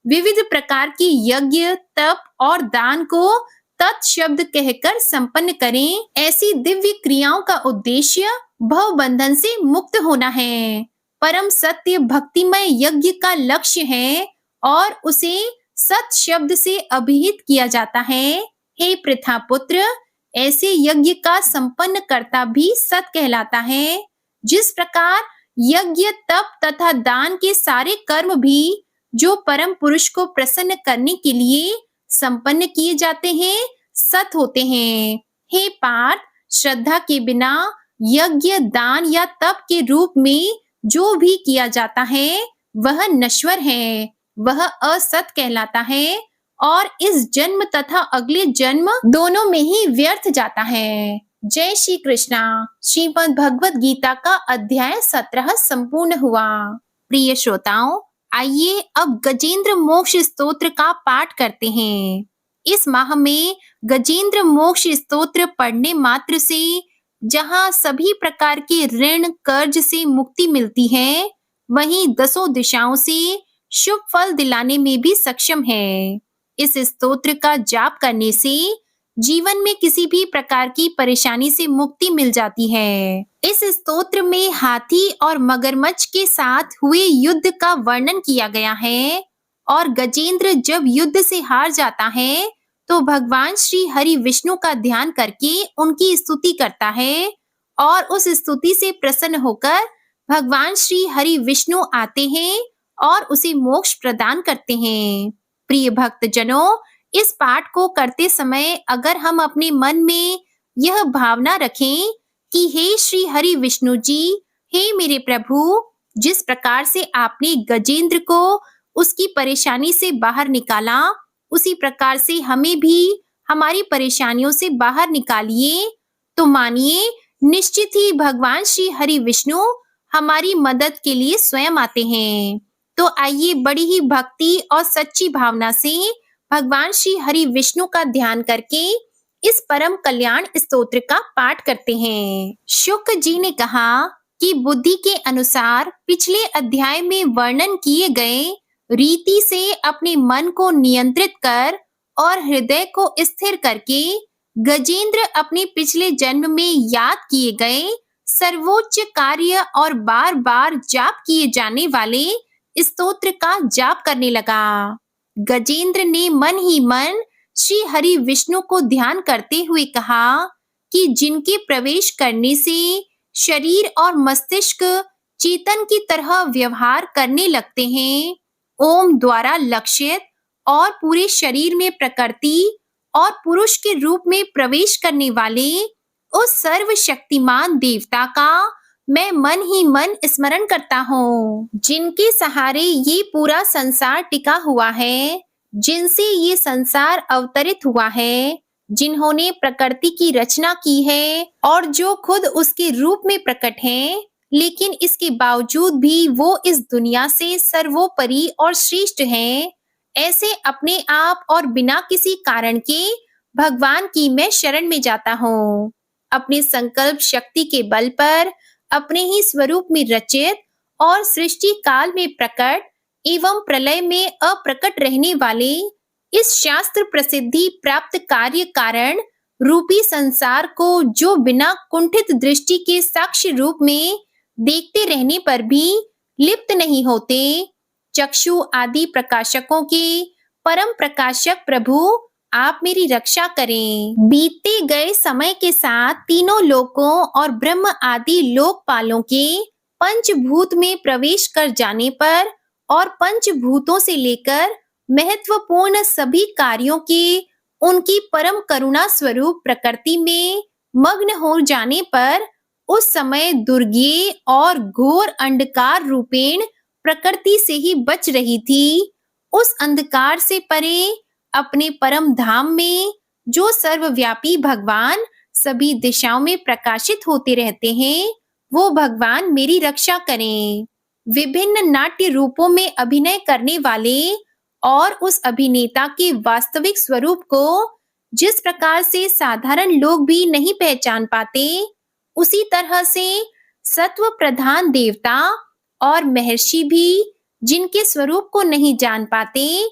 विविध प्रकार की यज्ञ, तप और दान को तत् शब्द कहकर संपन्न करें। ऐसी दिव्य क्रियाओं का उद्देश्य भव बंधन से मुक्त होना है। परम सत्य भक्तिमय यज्ञ का लक्ष्य है और उसे सत शब्द से अभिहित किया जाता है। हे पृथा पुत्र, ऐसे यज्ञ का संपन्न करता भी सत कहलाता है। जिस प्रकार यज्ञ, तप तथा दान के सारे कर्म भी जो परम पुरुष को प्रसन्न करने के लिए संपन्न किए जाते हैं, सत होते हैं। हे पार्थ, श्रद्धा के बिना यज्ञ, दान या तप के रूप में जो भी किया जाता है वह नश्वर है, वह असत कहलाता है और इस जन्म तथा अगले जन्म दोनों में ही व्यर्थ जाता है। जय श्री कृष्णा। श्रीमद् भगवत गीता का अध्याय 17 संपूर्ण हुआ। प्रिय श्रोताओं, आइए अब गजेंद्र मोक्ष स्तोत्र का पाठ करते हैं। इस माह में गजेंद्र मोक्ष स्तोत्र पढ़ने मात्र से जहाँ सभी प्रकार के ऋण कर्ज से मुक्ति मिलती है, वहीं 10 दिशाओं से शुभ फल दिलाने में भी सक्षम है। इस स्तोत्र का जाप करने से जीवन में किसी भी प्रकार की परेशानी से मुक्ति मिल जाती है। इस स्तोत्र में हाथी और मगरमच्छ के साथ हुए युद्ध का वर्णन किया गया है और गजेंद्र जब युद्ध से हार जाता है तो भगवान श्री हरि विष्णु का ध्यान करके उनकी स्तुति करता है और उस स्तुति से प्रसन्न होकर भगवान श्री हरि विष्णु आते हैं और उसे मोक्ष प्रदान करते हैं। प्रिय भक्त जनों, इस पाठ को करते समय अगर हम अपने मन में यह भावना रखें कि हे श्री हरि विष्णु जी, हे मेरे प्रभु, जिस प्रकार से आपने गजेंद्र को उसकी परेशानी से बाहर निकाला, उसी प्रकार से हमें भी हमारी परेशानियों से बाहर निकालिए, तो मानिए निश्चित ही भगवान श्री हरि विष्णु हमारी मदद के लिए स्वयं आते हैं। तो आइए बड़ी ही भक्ति और सच्ची भावना से भगवान श्री हरि विष्णु का ध्यान करके इस परम कल्याण स्तोत्र का पाठ करते हैं। शुक जी ने कहा कि बुद्धि के अनुसार पिछले अध्याय में वर्णन किए गए रीति से अपने मन को नियंत्रित कर और हृदय को स्थिर करके गजेंद्र अपने पिछले जन्म में याद किए गए सर्वोच्च कार्य और बार बार जाप किए जाने वाले स्तोत्र का जाप करने लगा। गजेंद्र ने मन ही मन श्री हरि विष्णु को ध्यान करते हुए कहा कि जिनके प्रवेश करने से शरीर और मस्तिष्क चेतन की तरह व्यवहार करने लगते हैं, ओम द्वारा लक्षित और पूरे शरीर में प्रकृति और पुरुष के रूप में प्रवेश करने वाले उस सर्वशक्तिमान देवता का मैं मन ही मन स्मरण करता हूँ, जिनके सहारे ये पूरा संसार टिका हुआ है, जिनसे ये संसार अवतरित हुआ है, जिन्होंने प्रकृति की रचना की है और जो खुद उसके रूप में प्रकट हैं, लेकिन इसके बावजूद भी वो इस दुनिया से सर्वोपरि और श्रेष्ठ हैं। ऐसे अपने आप और बिना किसी कारण के भगवान की मैं शरण में जाता हूँ। अपने संकल्प शक्ति के बल पर अपने ही स्वरूप में रचित और सृष्टि काल में प्रकट एवं प्रलय में अप्रकट रहने वाले इस शास्त्र प्रसिद्धि प्राप्त कार्य कारण रूपी संसार को जो बिना कुंठित दृष्टि के साक्ष्य रूप में देखते रहने पर भी लिप्त नहीं होते, चक्षु आदि प्रकाशकों के परम प्रकाशक प्रभु आप मेरी रक्षा करें। बीतते गए समय के साथ तीनों लोकों और ब्रह्म आदि लोकपालों के पंचभूत में प्रवेश कर जाने पर और पंचभूतों से लेकर महत्वपूर्ण सभी कार्यों के उनकी परम करुणा स्वरूप प्रकृति में मग्न हो जाने पर उस समय दुर्गे और घोर अंधकार रूपेण प्रकृति से ही बच रही थी। उस अंधकार से परे अपने परम धाम में जो सर्वव्यापी भगवान सभी दिशाओं में प्रकाशित होते रहते हैं, वो भगवान मेरी रक्षा करें। विभिन्न नाट्य रूपों में अभिनय करने वाले और उस अभिनेता के वास्तविक स्वरूप को जिस प्रकार से साधारण लोग भी नहीं पहचान पाते, उसी तरह से सत्व प्रधान देवता और महर्षि भी जिनके स्वरूप को नहीं जान पाते,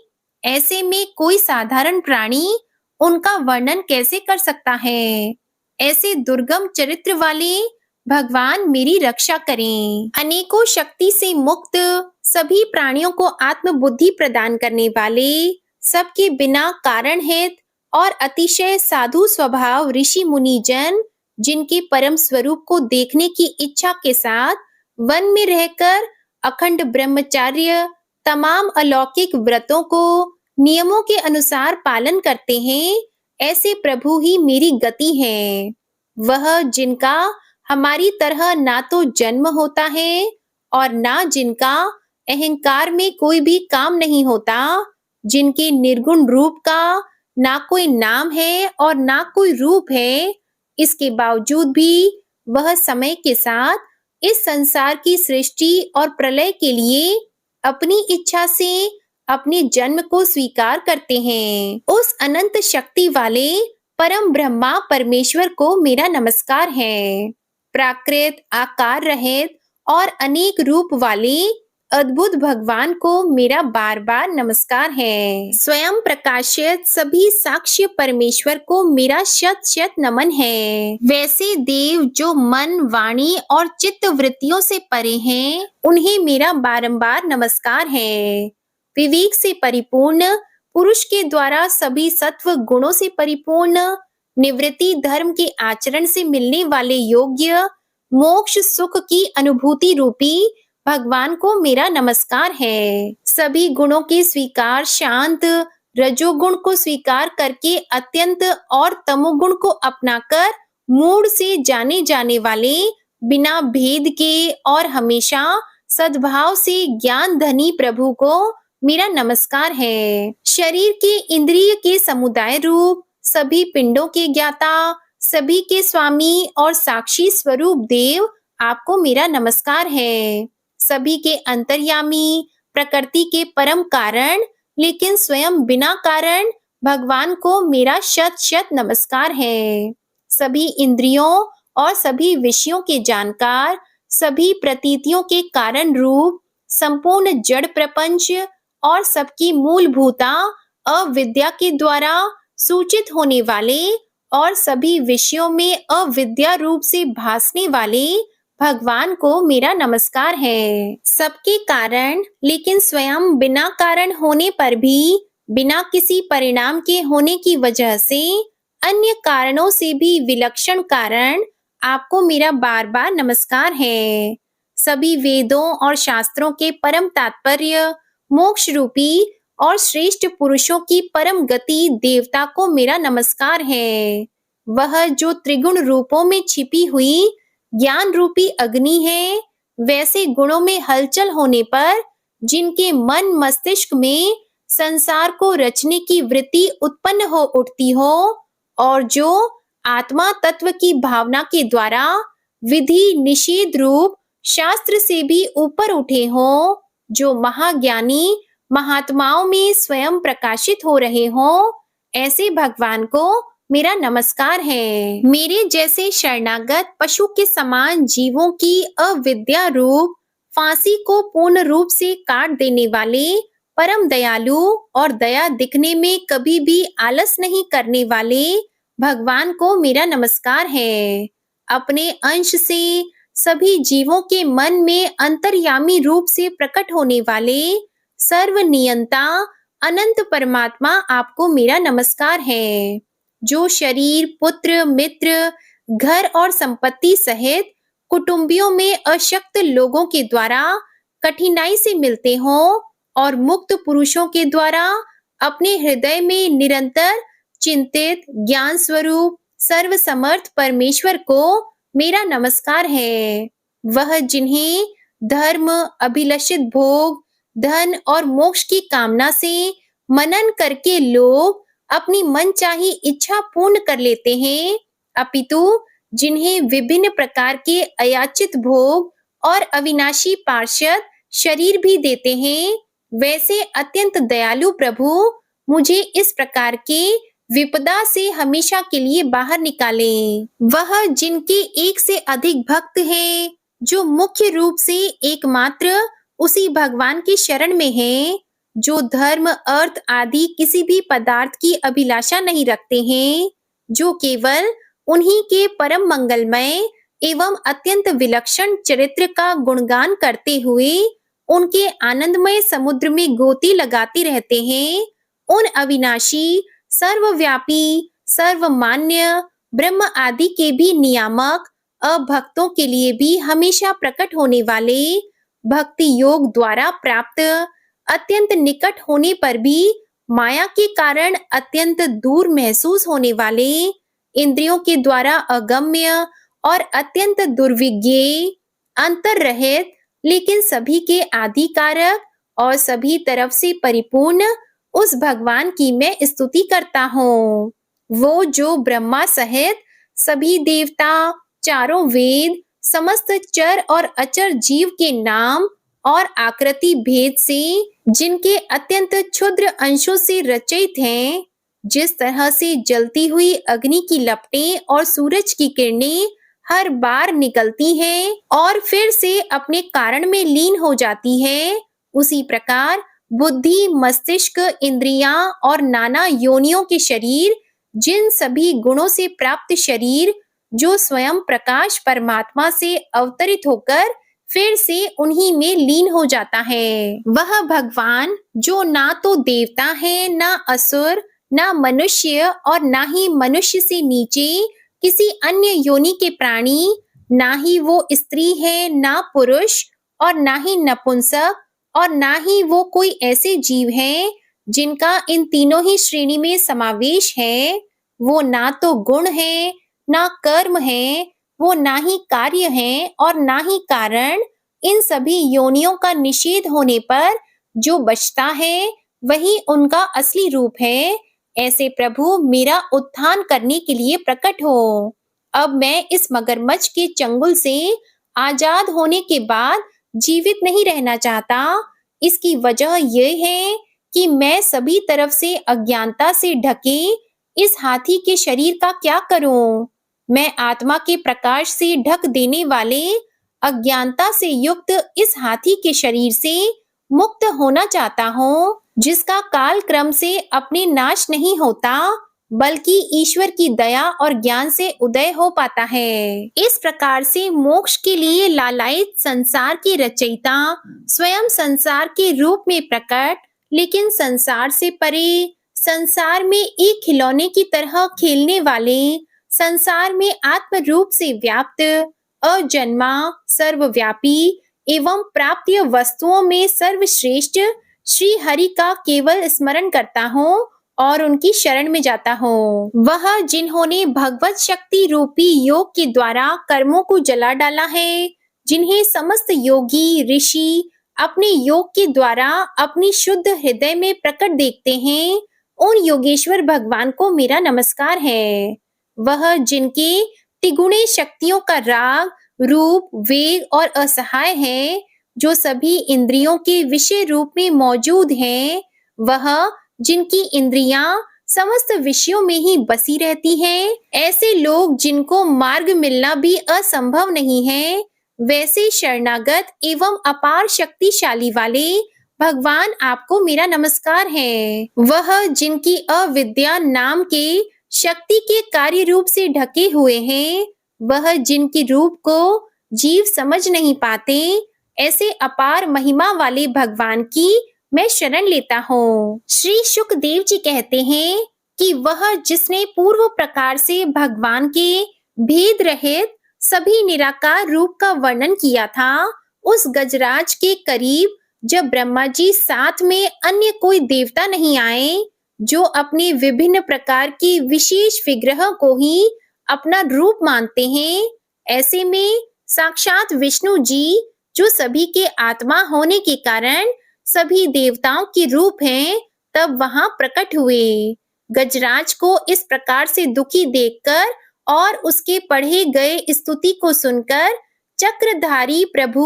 ऐसे में कोई साधारण प्राणी उनका वर्णन कैसे कर सकता है। ऐसे दुर्गम चरित्र वाले भगवान मेरी रक्षा करें। अनेकों शक्ति से मुक्त सभी प्राणियों को आत्म बुद्धि प्रदान करने वाले, सबके बिना कारण हित और अतिशय साधु स्वभाव ऋषि मुनि जन जिनके परम स्वरूप को देखने की इच्छा के साथ वन में रहकर अखंड ब्रह्मचार्य तमाम अलौकिक व्रतों को नियमों के अनुसार पालन करते हैं, ऐसे प्रभु ही मेरी गति है। वह जिनका हमारी तरह ना तो जन्म होता है और ना जिनका अहंकार में कोई भी काम नहीं होता, जिनके निर्गुण रूप का ना कोई नाम है और ना कोई रूप है, इसके बावजूद भी वह समय के साथ इस संसार की सृष्टि और प्रलय के लिए अपनी इच्छा से अपने जन्म को स्वीकार करते हैं। उस अनंत शक्ति वाले परम ब्रह्मा परमेश्वर को मेरा नमस्कार है। प्राकृत, आकार रहित और अनेक रूप वाले अद्भुत भगवान को मेरा बार बार नमस्कार है। स्वयं प्रकाशित सभी साक्ष्य परमेश्वर को मेरा शत शत नमन है। वैसे देव जो मन, वाणी और चित्त वृत्तियों से परे हैं, उन्हें मेरा बारंबार नमस्कार है। विवेक से परिपूर्ण पुरुष के द्वारा सभी सत्व गुणों से परिपूर्ण निवृत्ति धर्म के आचरण से मिलने वाले योग्य मोक्ष सुख की अनुभूति रूपी भगवान को मेरा नमस्कार है। सभी गुणों के स्वीकार शांत रजोगुण को स्वीकार करके अत्यंत और तमोगुण को अपनाकर मूड से जाने जाने वाले बिना भेद के और हमेशा सद्भाव से ज्ञान धनी प्रभु को मेरा नमस्कार है। शरीर के इंद्रिय के समुदाय रूप सभी पिंडों के ज्ञाता, सभी के स्वामी और साक्षी स्वरूप देव आपको मेरा नमस्कार है। सभी के अंतर्यामी, प्रकृति के परम कारण लेकिन स्वयं बिना कारण भगवान को मेरा शत शत नमस्कार है। सभी इंद्रियों और सभी विषयों के जानकार, सभी प्रतीतियों के कारण रूप संपूर्ण जड़ प्रपंच और सबकी मूलभूता अविद्या के द्वारा सूचित होने वाले और सभी विषयों में अविद्या रूप से भासने वाले भगवान को मेरा नमस्कार है। सबके कारण लेकिन स्वयं बिना कारण होने पर भी बिना किसी परिणाम के होने की वजह से अन्य कारणों से भी विलक्षण कारण आपको मेरा बार बार नमस्कार है। सभी वेदों और शास्त्रों के परम तात्पर्य मोक्ष रूपी और श्रेष्ठ पुरुषों की परम गति देवता को मेरा नमस्कार है। वह जो त्रिगुण रूपों में छिपी हुई ज्ञान रूपी अग्नि है, वैसे गुणों में हलचल होने पर जिनके मन मस्तिष्क में संसार को रचने की वृत्ति उत्पन्न हो उठती हो और जो आत्मा तत्व की भावना के द्वारा विधि निषेध रूप शास्त्र से भी ऊपर उठे हो, जो महाज्ञानी महात्माओं में स्वयं प्रकाशित हो रहे हो, ऐसे भगवान को मेरा नमस्कार है। मेरे जैसे शरणागत पशु के समान जीवों की अविद्या रूप फांसी को पूर्ण रूप से काट देने वाले परम दयालु और दया दिखने में कभी भी आलस नहीं करने वाले भगवान को मेरा नमस्कार है। अपने अंश से सभी जीवों के मन में अंतर्यामी रूप से प्रकट होने वाले सर्वनियंता अनंत परमात्मा आपको मेरा नमस्कार है। जो शरीर, पुत्र, मित्र, घर और संपत्ति सहित कुटुंबियों में अशक्त लोगों के द्वारा कठिनाई से मिलते हों और मुक्त पुरुषों के द्वारा अपने हृदय में निरंतर चिंतित ज्ञान स्वरूप सर्वसमर्थ परमेश्वर को मेरा नमस्कार है। वह जिन्हें धर्म, अभिलषित भोग, धन और मोक्ष की कामना से मनन करके लोग अपनी मनचाही इच्छा पूर्ण कर लेते हैं, अपितु जिन्हें विभिन्न प्रकार के अयाचित भोग और अविनाशी पार्षद शरीर भी देते हैं, वैसे अत्यंत दयालु प्रभु मुझे इस प्रकार के विपदा से हमेशा के लिए बाहर निकालें। वह जिनके एक से अधिक भक्त हैं, जो मुख्य रूप से एकमात्र उसी भगवान की शरण में हैं, जो धर्म, अर्थ आदि किसी भी पदार्थ की अभिलाषा नहीं रखते हैं, जो केवल उन्हीं के परम मंगलमय एवं अत्यंत विलक्षण चरित्र का गुणगान करते हुए उनके आनंदमय समुद्र में गोती लगाते रहते हैं, उन अविनाशी, सर्वव्यापी, सर्वमान्य ब्रह्म आदि के भी नियामक, अभक्तों के लिए भी हमेशा प्रकट होने वाले, भक्ति योग द्वारा प्राप्त, अत्यंत निकट होने पर भी माया के कारण अत्यंत दूर महसूस होने वाले, इंद्रियों के द्वारा अगम्य और अत्यंत दुर्विज्ञेय, अंतर्रहित, लेकिन सभी के आदि कारक और सभी तरफ से परिपूर्ण उस भगवान की मैं स्तुति करता हूँ। वो जो ब्रह्मा सहित सभी देवता, चारों वेद, समस्त चर और अचर जीव के नाम और आकृति भेद से, जिनके अत्यंत क्षुद्र अंशों से रचित हैं, जिस तरह से जलती हुई अग्नि की लपटें और सूरज की किरणें हर बार निकलती हैं और फिर से अपने कारण में लीन हो जाती है, उसी प्रकार बुद्धि, मस्तिष्क, इंद्रियां और नाना योनियों के शरीर, जिन सभी गुणों से प्राप्त शरीर जो स्वयं प्रकाश परमात्मा से अवतरित होकर फिर से उन्हीं में लीन हो जाता है। वह भगवान जो ना तो देवता है, ना असुर, ना मनुष्य और ना ही मनुष्य से नीचे किसी अन्य योनि के प्राणी, ना ही वो स्त्री है, ना पुरुष और ना ही नपुंसक, और ना ही वो कोई ऐसे जीव हैं जिनका इन तीनों ही श्रेणी में समावेश है। वो ना तो गुण है, ना कर्म है, वो ना ही कार्य है और ना ही कारण। इन सभी योनियों का निषेध होने पर जो बचता है वही उनका असली रूप है। ऐसे प्रभु मेरा उत्थान करने के लिए प्रकट हो। अब मैं इस मगरमच्छ के चंगुल से आजाद होने के बाद जीवित नहीं रहना चाहता। इसकी वजह यह है कि मैं सभी तरफ से अज्ञानता से ढके इस हाथी के शरीर का क्या करूं? मैं आत्मा के प्रकाश से ढक देने वाले अज्ञानता से युक्त इस हाथी के शरीर से मुक्त होना चाहता हूँ, जिसका काल क्रम से अपने नाश नहीं होता, बल्कि ईश्वर की दया और ज्ञान से उदय हो पाता है। इस प्रकार से मोक्ष के लिए लालायित संसार के रचयिता स्वयं संसार के रूप में प्रकट, लेकिन संसार से परे, संसार में एक खिलौने की तरह खेलने वाले, संसार में आत्म रूप से व्याप्त, अजन्मा, सर्वव्यापी एवं प्राप्य वस्तुओं में सर्वश्रेष्ठ श्री हरि का केवल स्मरण करता हूँ और उनकी शरण में जाता हूँ। वह जिन्होंने भगवत शक्ति रूपी योग के द्वारा कर्मों को जला डाला है, जिन्हें समस्त योगी ऋषि अपने योग के द्वारा अपनी शुद्ध हृदय में प्रकट देखते हैं, उन योगेश्वर भगवान को मेरा नमस्कार है। वह जिनके तिगुणे शक्तियों का राग, रूप, वेग और असहाय है, जो सभी इंद्रियों के विषय रूप में मौजूद हैं, वह जिनकी इंद्रियां समस्त विषयों में ही बसी रहती हैं, ऐसे लोग जिनको मार्ग मिलना भी असंभव नहीं है, वैसे शरणागत एवं अपार शक्तिशाली वाले भगवान आपको मेरा नमस्कार है। वह जिनकी अविद्या नाम के शक्ति के कार्य रूप से ढके हुए हैं, वह जिनकी रूप को जीव समझ नहीं पाते, ऐसे अपार महिमा वाले भगवान की मैं शरण लेता हूँ। श्री शुकदेव जी कहते हैं कि वह जिसने पूर्व प्रकार से भगवान के भेद रहित सभी निराकार रूप का वर्णन किया था, उस गजराज के करीब जब ब्रह्मा जी साथ में अन्य कोई देवता नहीं आए, जो अपने विभिन्न प्रकार के विशेष विग्रह को ही अपना रूप मानते हैं, ऐसे में साक्षात विष्णु जी, जो सभी के आत्मा होने के कारण सभी देवताओं के रूप हैं, तब वहां प्रकट हुए। गजराज को इस प्रकार से दुखी देखकर और उसके पढ़े गए स्तुति को सुनकर चक्रधारी प्रभु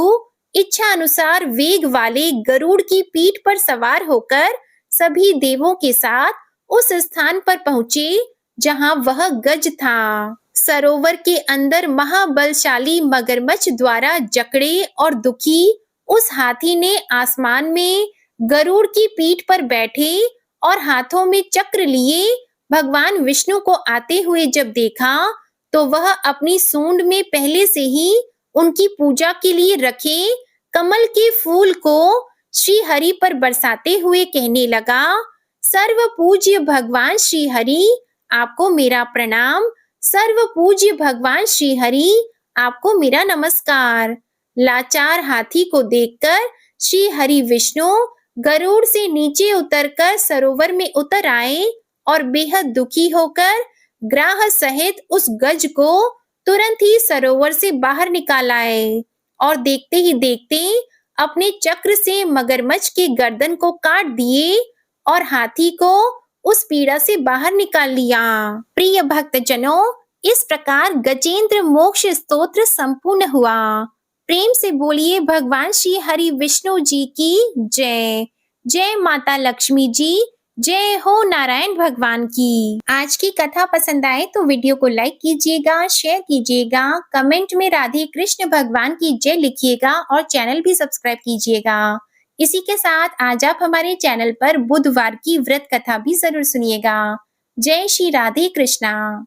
इच्छा अनुसार वेग वाले गरुड़ की पीठ पर सवार होकर सभी देवों के साथ उस स्थान पर पहुंचे जहां वह गज था। सरोवर के अंदर महाबलशाली मगरमच्छ द्वारा जकड़े और दुखी उस हाथी ने आसमान में गरुड़ की पीठ पर बैठे और हाथों में चक्र लिए भगवान विष्णु को आते हुए जब देखा, तो वह अपनी सूंड में पहले से ही उनकी पूजा के लिए रखे कमल के फूल को श्री हरि पर बरसाते हुए कहने लगा, सर्व पूज्य भगवान श्री हरि, आपको मेरा प्रणाम। सर्व पूज्य भगवान श्री हरि, आपको मेरा नमस्कार। लाचार हाथी को देखकर श्री हरि विष्णु गरुड़ से नीचे उतरकर सरोवर में उतर आए और बेहद दुखी होकर ग्राह सहित उस गज को तुरंत ही सरोवर से बाहर निकाल आए और देखते ही देखते अपने चक्र से मगरमच्छ के गर्दन को काट दिए और हाथी को उस पीड़ा से बाहर निकाल लिया। प्रिय भक्तजनों, इस प्रकार गजेंद्र मोक्ष स्तोत्र संपूर्ण हुआ। प्रेम से बोलिए भगवान श्री हरि विष्णु जी की जय। जय माता लक्ष्मी जी, जय हो नारायण भगवान की। आज की कथा पसंद आए तो वीडियो को लाइक कीजिएगा, शेयर कीजिएगा, कमेंट में राधे कृष्ण भगवान की जय लिखिएगा और चैनल भी सब्सक्राइब कीजिएगा। इसी के साथ आज आप हमारे चैनल पर बुधवार की व्रत कथा भी जरूर सुनिएगा। जय श्री राधे कृष्णा।